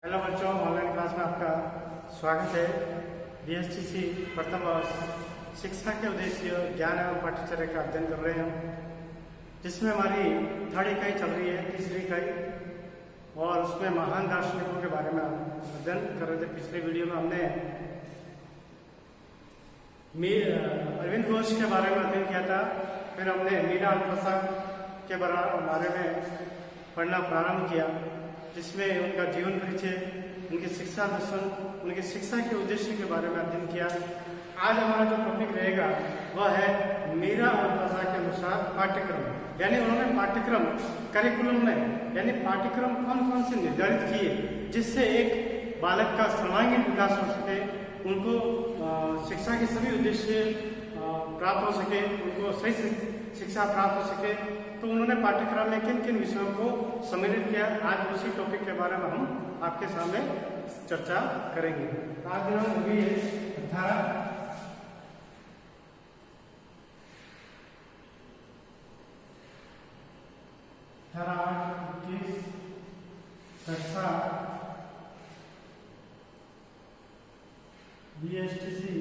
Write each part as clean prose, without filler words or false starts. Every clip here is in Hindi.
हेलो बच्चों, ऑनलाइन क्लास में आपका स्वागत है। बीएसटीसी प्रथम वर्ष शिक्षा के उद्देश्य ज्ञान एवं पाठ्यचर्या का अध्ययन कर रहे हैं, जिसमें हमारी थर्ड इकाई चल रही है, तीसरी इकाई, और उसमें महान दार्शनिकों के बारे में हम अध्ययन कर रहे थे। पिछले वीडियो में हमने अरविंद घोष के बारे में अध्ययन किया था। फिर हमने मीरा अल्पप्रसाद के बारे में पढ़ना प्रारंभ किया, जिसमें उनका जीवन परिचय, उनकी शिक्षा दर्शन, उनकी शिक्षा के उद्देश्य के बारे में अध्ययन किया। आज हमारा जो टॉपिक रहेगा वह है मीरा अल्पप्रसाद के अनुसार पाठ्यक्रम, यानी उन्होंने पाठ्यक्रम करिकुलम में यानी पाठ्यक्रम कौन कौन से निर्धारित किए जिससे एक बालक का सर्वांगीण विकास हो सके, उनको शिक्षा के सभी उद्देश्य प्राप्त हो सके, उनको सही शिक्षा प्राप्त हो सके। तो उन्होंने पाठ्यक्रम में किन किन विषयों को सम्मिलित किया, आज उसी टॉपिक के बारे में हम आपके सामने चर्चा करेंगे। आज दिनांक अभी 18/8/21 कक्षा बीएसटीसी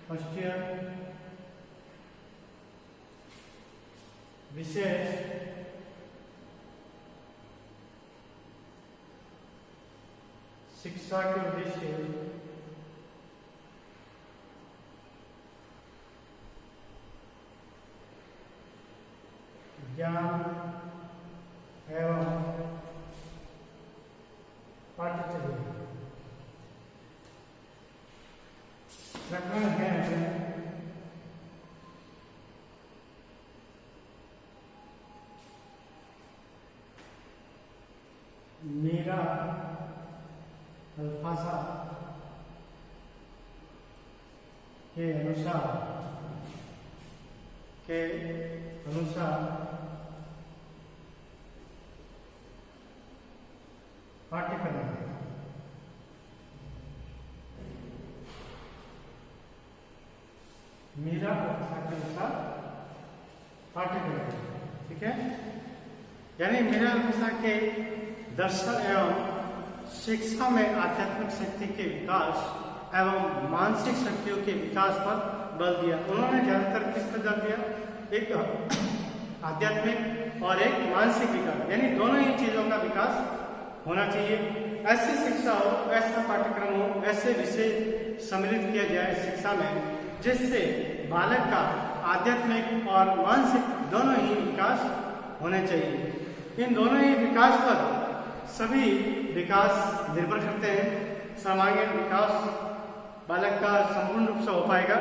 फर्स्ट ईयर, विषय शिक्षा के उद्देश्य ज्ञान एवं पाठ्यचर्या। प्रकरण है मीरा अल्पप्रसाद के अनुसार पाठ्यक्रम। मीरा अल्पप्रसाद के अनुसार पाठ्यक्रम, ठीक है। यानी मीरा अल्पप्रसाद के दर्शन एवं शिक्षा में आध्यात्मिक शक्ति के विकास एवं मानसिक शक्तियों के विकास पर बल दिया। उन्होंने ज्यादातर किस पर बल दिया? एक आध्यात्मिक और एक मानसिक विकास, यानी दोनों ही चीजों का विकास होना चाहिए। ऐसी शिक्षा हो, ऐसा पाठ्यक्रम हो, ऐसे विषय सम्मिलित किया जाए शिक्षा में जिससे बालक का आध्यात्मिक और मानसिक दोनों ही विकास होने चाहिए। इन दोनों ही विकास पर सभी विकास निर्भर करते हैं। सर्वांगीण विकास बालक का संपूर्ण रूप से हो पाएगा।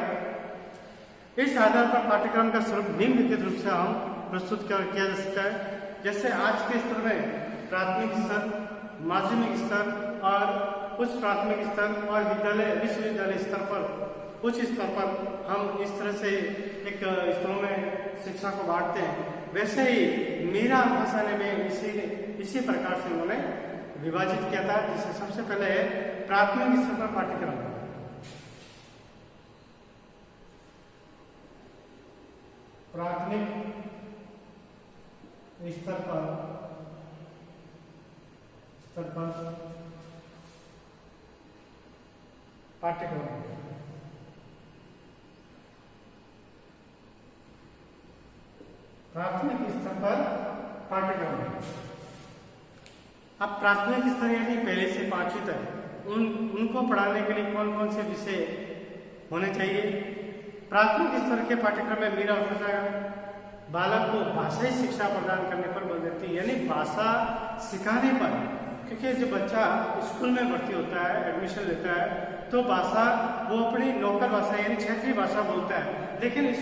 इस आधार पर पाठ्यक्रम का स्वरूप निम्नलिखित रूप से हम प्रस्तुत किया जा सकता है। जैसे आज के स्तर में प्राथमिक स्तर, माध्यमिक स्तर और उच्च प्राथमिक स्तर और विश्वविद्यालय स्तर पर, उच्च स्तर पर हम इस तरह से एक स्तरों में शिक्षा को बांटते हैं। वैसे ही मीरा अल्पप्रसाद में इसी प्रकार से उन्होंने विभाजित किया था, जिससे सबसे पहले है प्राथमिक स्तर पर पाठ्यक्रम। प्राथमिक स्तर पर पाठ्यक्रम। प्राथमिक स्तर पर पाठ्यक्रम। अब प्राथमिक स्तर यानी पहले से 5वीं तक उनको पढ़ाने के लिए कौन कौन से विषय होने चाहिए? प्राथमिक स्तर के पाठ्यक्रम में मीरा अल्पप्रसाद बालक को भाषाई शिक्षा प्रदान करने पर बल देती है, यानी भाषा सिखाने पर। क्योंकि जब बच्चा स्कूल में भर्ती होता है, एडमिशन लेता है, तो भाषा वो अपनी लोकल भाषा यानी क्षेत्रीय भाषा बोलता है, लेकिन इस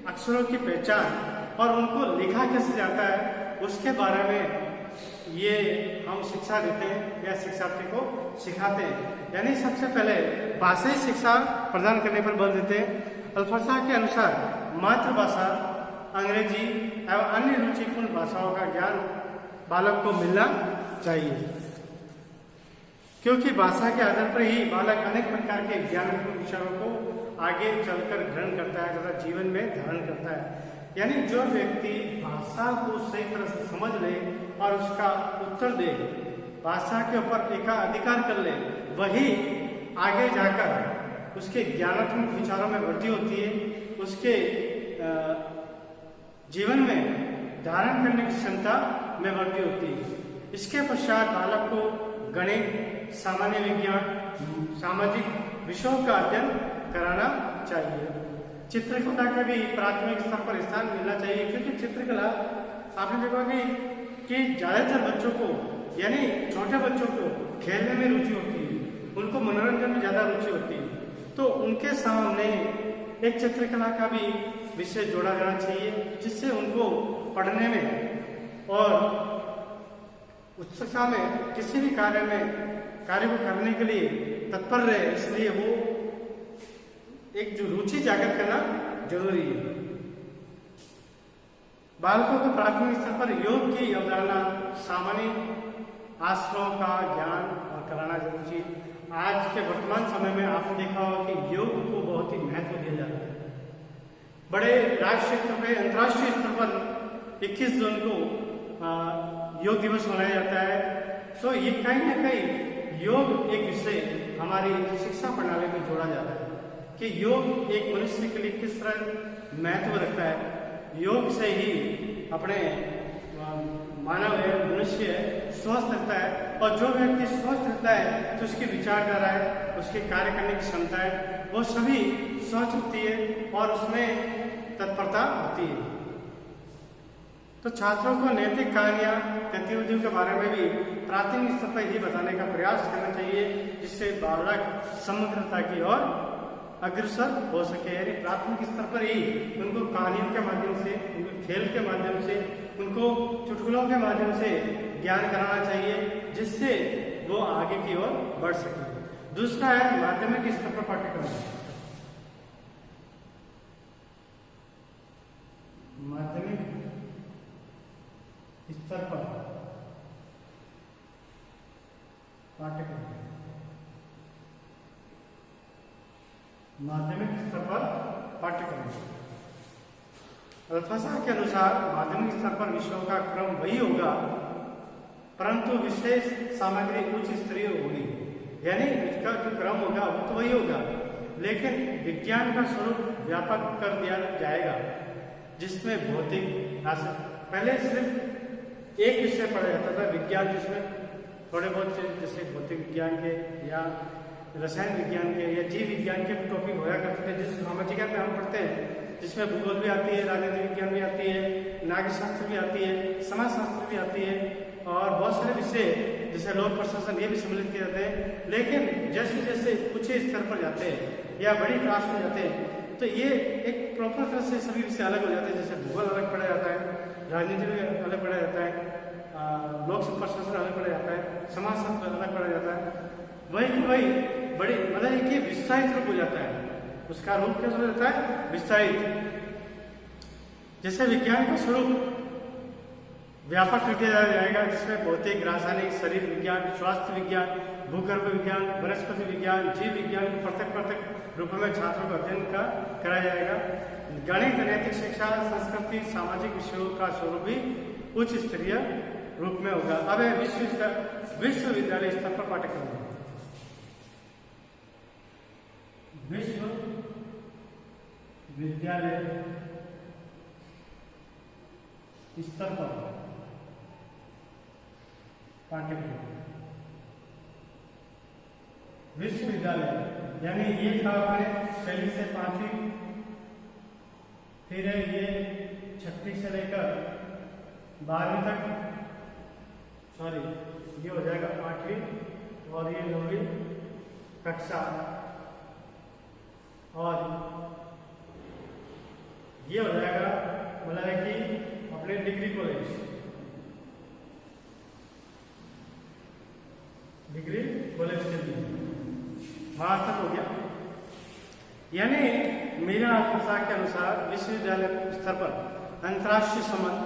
अक्षरों की पहचान और उनको लिखा कैसे जाता है उसके बारे में ये हम शिक्षा देते हैं या शिक्षार्थी को सिखाते हैं। यानी सबसे पहले भाषाई शिक्षा प्रदान करने पर बल देते हैं। अल्पप्रसाद के अनुसार मातृभाषा, अंग्रेजी एवं अन्य रुचिपूर्ण भाषाओं का ज्ञान बालक को मिलना चाहिए, क्योंकि भाषा के आधार पर ही बालक अनेक प्रकार के ज्ञान विषयों को आगे चलकर ग्रहण करता है तथा जीवन में धारण करता है। यानी जो व्यक्ति भाषा को सही तरह से समझ ले और उसका उत्तर दे, भाषा के ऊपर एकाधिकार कर ले, वही आगे जाकर उसके ज्ञानात्मक विचारों में वृद्धि होती है, उसके जीवन में धारण करने की क्षमता में वृद्धि होती है। इसके पश्चात बालक को गणित, सामान्य विज्ञान, सामाजिक विषयों का अध्ययन कराना चाहिए। चित्रकला का भी प्राथमिक स्तर पर स्थान मिलना चाहिए, क्योंकि चित्रकला आपने देखा कि ज्यादातर बच्चों को, यानी छोटे बच्चों को खेलने में रुचि होती है, उनको मनोरंजन में ज्यादा रुचि होती है, तो उनके सामने एक चित्रकला का भी विषय जोड़ा जाना चाहिए, जिससे उनको पढ़ने में और उत्सुकता में किसी भी कार्य को करने के लिए तत्पर रहे। इसलिए वो एक जो रुचि जागृत करना जरूरी है। बालकों को प्राथमिक स्तर पर योग की अवधारणा, सामान्य आश्रमों का ज्ञान और कराना जरूरी है। आज के वर्तमान समय में आपने देखा होगा कि योग को बहुत ही महत्व दिया जाता है। बड़े राष्ट्रीय स्तर पर, अंतर्राष्ट्रीय स्तर पर 21 जून को योग दिवस मनाया जाता है। तो ये कहीं ना कहीं योग एक विषय हमारी शिक्षा प्रणाली में जोड़ा जाता है कि योग एक मनुष्य के लिए किस तरह महत्व रखता है। योग से ही अपने मानव है, मनुष्य है, स्वस्थ रहता है, और जो व्यक्ति स्वस्थ रहता है तो उसकी विचारधारा है, उसके कार्य करने की क्षमता है, वो सभी स्वस्थ होती है और उसमें तत्परता होती है। तो छात्रों को नैतिक कार्य गतिविधियों के बारे में भी प्राथमिक स्तर पर ही बताने का प्रयास करना चाहिए, जिससे बालक समग्रता की ओर अग्रसर हो सके। यानी प्राथमिक स्तर पर ही उनको कहानियों के माध्यम से, उनको खेल के माध्यम से, उनको चुटकुलों के माध्यम से ज्ञान कराना चाहिए, जिससे वो आगे की ओर बढ़ सके। दूसरा है माध्यमिक स्तर पर पाठ्यक्रम। माध्यमिक स्तर पर पाठ्यक्रम, माध्यमिक स्तर पर पाठ्यक्रम। अल्फासा के अनुसार माध्यमिक स्तर पर विषयों का क्रम वही होगा, परंतु विशेष सामग्री उच्च स्तरीय होगी। यानी इसका जो क्रम होगा वो तो वही होगा, लेकिन विज्ञान का स्वरूप व्यापक कर दिया जाएगा, जिसमें भौतिक पहले सिर्फ एक विषय पढ़ा जाता था विज्ञान, जिसमें थोड़े बहुत जैसे भौतिक विज्ञान के या रसायन विज्ञान के या जीव विज्ञान के टॉपिक होया करते थे, जिस सामाजिक में हम पढ़ते हैं, जिसमें भूगोल भी आती है, राजनीति विज्ञान भी आती है, नागरिक भी आती है, समाज शास्त्र भी आती है, और बहुत सारे विषय जैसे लोक प्रशासन ये भी सम्मिलित किए जाते हैं। लेकिन जैसे जैसे उच्च स्तर पर जाते हैं या बड़ी क्लास में जाते हैं, तो ये एक प्रॉपर तरह से सभी विषय अलग हो जाते हैं। जैसे भूगोल अलग पढ़ा जाता है, राजनीति भी अलग पढ़ा जाता है, लोक प्रशासन अलग पढ़ा जाता है, समाज शास्त्र अलग पढ़ा जाता है। वही बड़ी मतलब कि विस्तारित रूप हो जाता है, उसका रूप कैसा हो जाता है, विस्तारित। जैसे विज्ञान का स्वरूप व्यापक कर दिया जाएगा, जिसमें भौतिक, रासायनिक, शरीर विज्ञान, स्वास्थ्य विज्ञान, भूगर्भ विज्ञान, वनस्पति विज्ञान, जीव विज्ञान को पृथक रूप में छात्रों को अध्ययन कराया जाएगा। गणित, नैतिक शिक्षा, संस्कृति, सामाजिक विषयों का स्वरूप भी उच्च स्तरीय रूप में होगा। अब है विश्वविद्यालय स्तर पर पाठ्यक्रम। विश्वविद्यालय स्तर पर पाठ्यक्रम। विश्वविद्यालय यानी ये था अपने पहली से 5वीं, फिर है ये 6वीं से लेकर 12वीं तक, सॉरी ये हो जाएगा 8वीं, और ये 9वीं कक्षा, और ये हो जाएगा मतलब है कि अपने डिग्री कॉलेज, डिग्री कॉलेज के लिए वहां तक हो गया। यानी मेरा अल्फासा के अनुसार विश्वविद्यालय स्तर पर अंतर्राष्ट्रीय संबंध,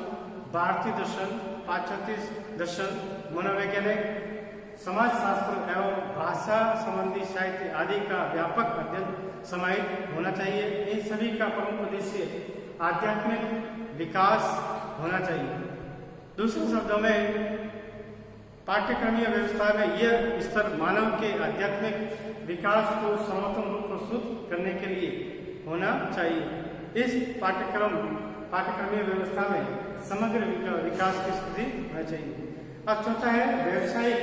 भारतीय दर्शन, पाश्चात्य दर्शन, मनोवैज्ञानिक, समाज शास्त्र एवं भाषा संबंधी साहित्य आदि का व्यापक अध्ययन समाहित होना चाहिए। इन सभी का प्रमुख उद्देश्य आध्यात्मिक विकास होना चाहिए। दूसरे शब्दों में पाठ्यक्रमीय व्यवस्था में यह स्तर मानव के आध्यात्मिक विकास को समर्थन रूप प्रस्तुत करने के लिए होना चाहिए। इस पाठ्यक्रमीय व्यवस्था में समग्र विकास की स्थिति होना चाहिए। अब चौथा है व्यवसायिक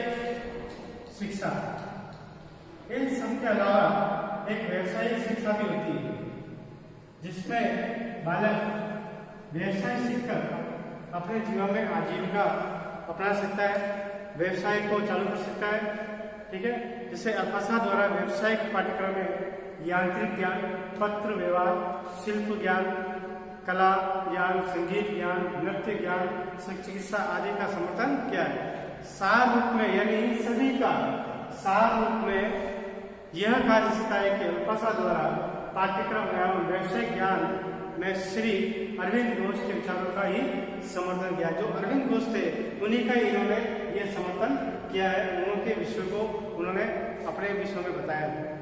शिक्षा। इन सब के अलावा एक व्यवसायिक शिक्षा भी होती है, जिसमें बालक व्यवसाय सीखकर अपने जीवन में आजीविका अपना सकता है, व्यवसाय को चालू कर सकता है। ठीक है, जिसे अल्फासा द्वारा व्यवसायिक पाठ्यक्रम में यांत्रिक ज्ञान, पत्र व्यवहार, शिल्प ज्ञान, कला ज्ञान, संगीत ज्ञान, नृत्य ज्ञान, चिकित्सा आदि का समर्थन किया है। सार रूप में यानी सभी का सार रूप में यह कहा जा सकता है कि अल्फासा द्वारा पाठ्यक्रम एवं व्यवसायिक ज्ञान में श्री अरविंद घोष के विचारों का ही समर्थन किया। जो अरविंद घोष थे उन्हीं का इन्होंने ये समर्थन किया है, उनके विषय को उन्होंने अपने विषयों में बताया है।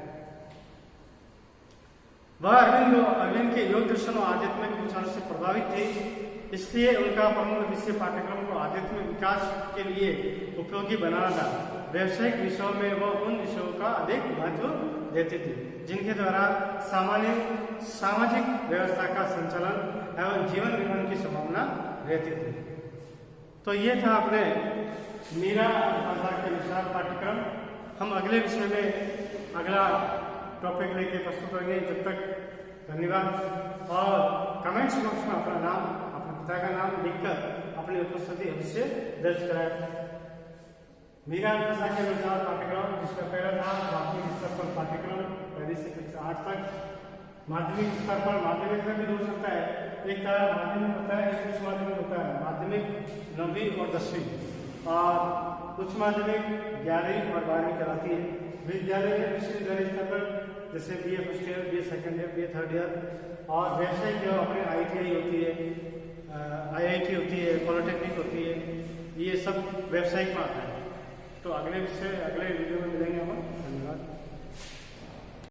वह अरविंद के योग दर्शन और आध्यात्मिक विचारों से प्रभावित थे, इसलिए उनका प्रमुख विषय पाठ्यक्रम को आध्यात्मिक विकास के लिए उपयोगी बनाना था। व्यवसायिक विषयों में वह उन विषयों का अधिक महत्व देते थे जिनके द्वारा सामाजिक व्यवस्था का संचालन एवं जीवन निर्माण की संभावना रहती थी। तो ये था अपने मीरा अल्फासा के अनुसार पाठ्यक्रम। हम अगले विषय में अगला टॉपिक लेके प्रस्तुत होंगे। जब तक धन्यवाद। और कमेंट्स बॉक्स में अपना नाम, अपने पिता का नाम लिखकर अपनी उपस्थिति अवश्य दर्ज कराएं। मीरा अल्फासा के अनुसार पाठ्यक्रम, जिसका पहला था प्राथमिक स्तर पर पाठ्यक्रम पहली से कक्षा 8 तक। माध्यमिक स्तर पर माध्यमिक में भी हो सकता है, एक तरह माध्यमिक होता है, एक उच्च माध्यमिक होता है। माध्यमिक 9वीं और 10वीं, और उच्च माध्यमिक 11वीं और 12वीं कहलाती है। विद्यालय में विश्वविद्यालय स्तर पर जैसे BA first year, BA second year, BA third year, और व्यावसायिक जो अपने ITI होती है, IIT होती है, पॉलिटेक्निक होती है, ये सब व्यावसायिक में आता है। तो अगले वीडियो में मिलेंगे हम।